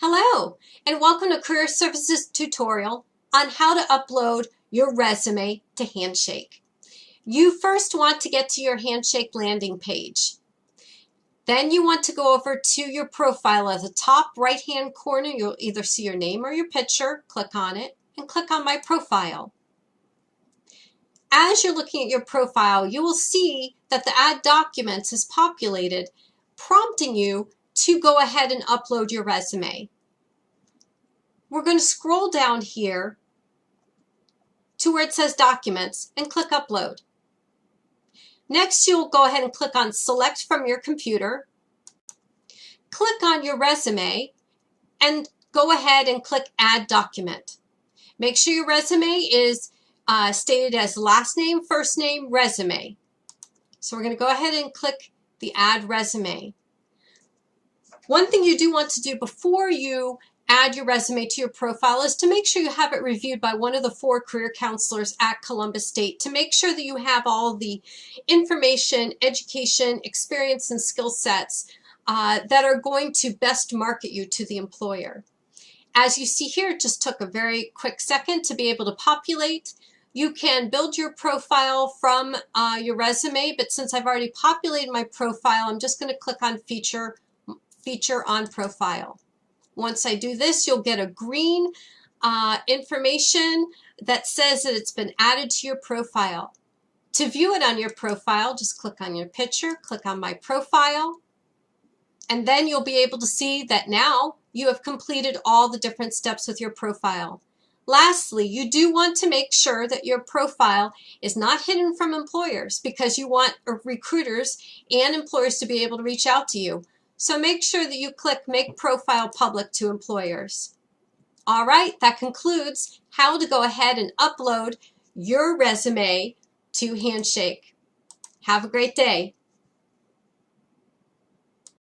Hello, and welcome to Career Services tutorial on how to upload your resume to Handshake. You first want to get to your Handshake landing page. Then you want to go over to your profile at the top right-hand corner. You'll either see your name or your picture. Click on it and click on My Profile. As you're looking at your profile, you will see that the Add Documents is populated, prompting you to go ahead and upload your resume. We're going to scroll down here to where it says Documents and click Upload. Next, you'll go ahead and click on Select from your computer. Click on your resume and go ahead and click Add Document. Make sure your resume is stated as last name, first name, resume. So we're going to go ahead and click the Add Resume. One thing you do want to do before you add your resume to your profile is to make sure you have it reviewed by one of the 4 career counselors at Columbus State to make sure that you have all the information, education, experience, and skill sets that are going to best market you to the employer. As you see here, it just took a very quick second to be able to populate. You can build your profile from your resume, but since I've already populated my profile, I'm just going to click on Feature on Profile. Once I do this, you'll get a green information that says that it's been added to your profile. To view it on your profile, just click on your picture, click on My Profile, and then you'll be able to see that now you have completed all the different steps with your profile. Lastly, you do want to make sure that your profile is not hidden from employers because you want recruiters and employers to be able to reach out to you. So make sure that you click Make Profile Public to Employers. All right, that concludes how to go ahead and upload your resume to Handshake. Have a great day.